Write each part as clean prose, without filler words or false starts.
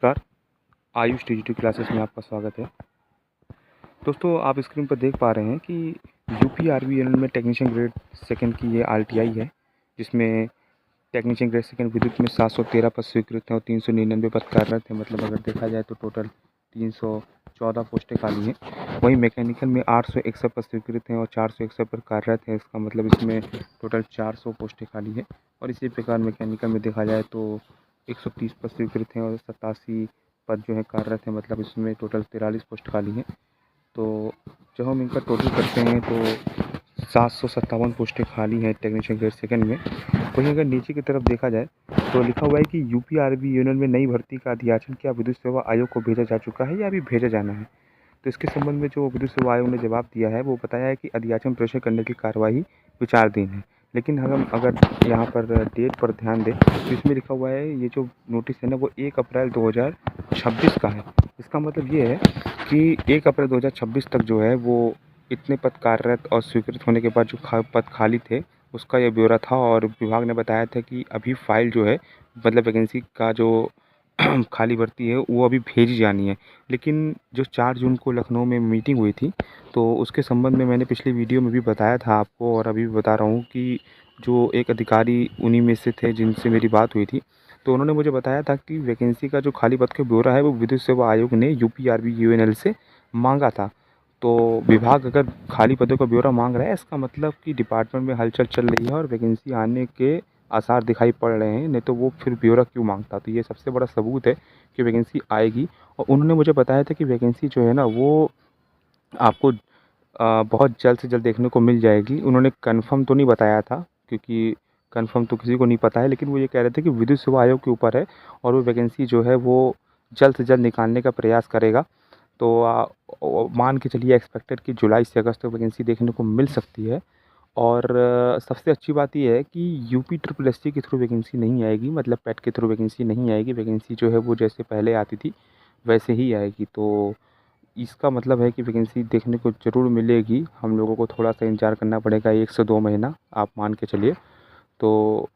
नमस्कार। Ayush digital classes में आपका स्वागत है। दोस्तों, आप स्क्रीन पर देख पा रहे हैं कि यूपीआरबीएनएल में टेक्नीशियन ग्रेड सेकंड की ये आरटीआई है, जिसमें टेक्नीशियन ग्रेड सेकंड विद्युत में 713 पद स्वीकृत हैं और 399 पद कार्यरत हैं। मतलब अगर देखा जाए तो टोटल 314 पोस्टें खाली हैं। वहीं मैकेनिकल में 861 पद स्वीकृत हैं और 461 पद कार्यरत हैं। इसका मतलब इसमें टोटल 400 पोस्टें खाली हैं। और इसी प्रकार मैकेनिकल में देखा जाए तो 130 पद स्वीकृत हैं और 87 पद जो है कार्यरत हैं। मतलब इसमें टोटल 43 पोस्ट खाली हैं। तो जब हम इनका टोटल करते हैं तो 757 पोस्टें खाली हैं टेक्नीशियन ग्रेड सेकंड में। वहीं अगर नीचे की तरफ देखा जाए तो लिखा हुआ है कि यूपीआरबी यूनियन में नई भर्ती का अधियाचन क्या विद्युत सेवा आयोग को भेजा जा चुका है या अभी भेजा जाना है। तो इसके संबंध में जो विद्युत सेवा आयोग ने जवाब दिया है वो बताया है कि अधियाचन प्रेषण करने की कार्यवाही विचाराधीन है। लेकिन हम अगर यहाँ पर डेट पर ध्यान दें तो इसमें लिखा हुआ है ये जो नोटिस है ना वो 1 अप्रैल 2026 का है। इसका मतलब ये है कि 1 अप्रैल 2026 तक जो है वो इतने पद कार्यरत और स्वीकृत होने के बाद जो पद खाली थे उसका ये ब्यौरा था। और विभाग ने बताया था कि अभी फाइल जो है मतलब वैकेंसी का जो खाली भर्ती है वो अभी भेजी जानी है। लेकिन जो 4 जून को लखनऊ में मीटिंग हुई थी तो उसके संबंध में मैंने पिछली वीडियो में भी बताया था आपको और अभी भी बता रहा हूँ कि जो एक अधिकारी उन्हीं में से थे जिनसे मेरी बात हुई थी। तो उन्होंने मुझे बताया था कि वैकेंसी का जो खाली पद का ब्यौरा है वो विद्युत सेवा आयोग ने यूपीआरबी यूएनएल से मांगा था। तो विभाग अगर खाली पदों का ब्यौरा मांग रहा है इसका मतलब कि डिपार्टमेंट में हलचल चल रही है और वैकेंसी आने के आसार दिखाई पड़ रहे हैं। नहीं तो वो फिर ब्यौरा क्यों मांगता। तो ये सबसे बड़ा सबूत है कि वैकेंसी आएगी। और उन्होंने मुझे बताया था कि वैकेंसी जो है ना वो आपको बहुत जल्द से जल्द देखने को मिल जाएगी। उन्होंने कन्फर्म तो नहीं बताया था क्योंकि कन्फर्म तो किसी को नहीं पता है, लेकिन वो ये कह रहे थे कि विद्युत सेवा आयोग के ऊपर है और वो वैकेंसी जो है वो जल्द से जल्द निकालने का प्रयास करेगा। तो मान के चलिए एक्सपेक्टेड कि जुलाई से अगस्त तक वैकेंसी देखने को मिल सकती है। और सबसे अच्छी बात ये है कि यूपी ट्रिपल एससी के थ्रू वैकेंसी नहीं आएगी, मतलब पेट के थ्रू वैकेंसी नहीं आएगी। वैकेंसी जो है वो जैसे पहले आती थी वैसे ही आएगी। तो इसका मतलब है कि वैकेंसी देखने को ज़रूर मिलेगी। हम लोगों को थोड़ा सा इंतज़ार करना पड़ेगा 1 से 2 महीना आप मान के चलिए। तो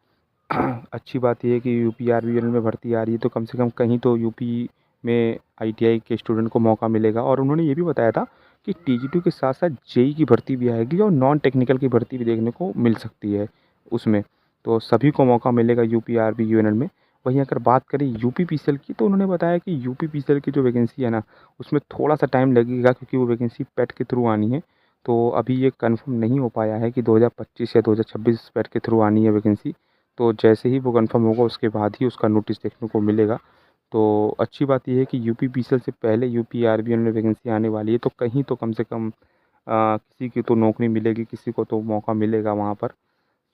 अच्छी बात ये है कि यूपीआरबीएल में भर्ती आ रही है तो कम से कम कहीं तो यूपी में आईटीआई के स्टूडेंट को मौका मिलेगा। और उन्होंने ये भी बताया था कि टीजीटी के साथ साथ जेई की भर्ती भी आएगी और नॉन टेक्निकल की भर्ती भी देखने को मिल सकती है उसमें। तो सभी को मौका मिलेगा यूपीआरबी यूनियन में। वहीं अगर बात करें यूपीपीसीएल की तो उन्होंने बताया कि यूपीपीसीएल की जो वैकेंसी है ना उसमें थोड़ा सा टाइम लगेगा क्योंकि वो वैकेंसी पेट के थ्रू आनी है। तो अभी ये कंफर्म नहीं हो पाया है कि 2025 या 2026 पेट के थ्रू आनी है वैकेंसी। तो जैसे ही वो कंफर्म होगा उसके बाद ही उसका नोटिस देखने को मिलेगा। तो अच्छी बात ये है कि यूपीपीसीएल से पहले यूपीआरबीएल में वैकेंसी आने वाली है तो कहीं तो कम से कम किसी की तो नौकरी मिलेगी, किसी को तो मौका मिलेगा वहाँ पर।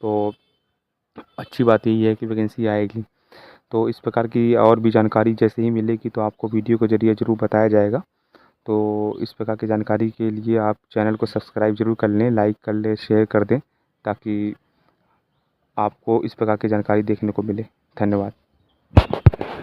तो अच्छी बात यही है कि वैकेंसी आएगी। तो इस प्रकार की और भी जानकारी जैसे ही मिलेगी तो आपको वीडियो के ज़रिए ज़रूर बताया जाएगा। तो इस प्रकार की जानकारी के लिए आप चैनल को सब्सक्राइब ज़रूर कर लें, लाइक कर लें, शेयर कर दें ताकि आपको इस प्रकार की जानकारी देखने को मिले। धन्यवाद।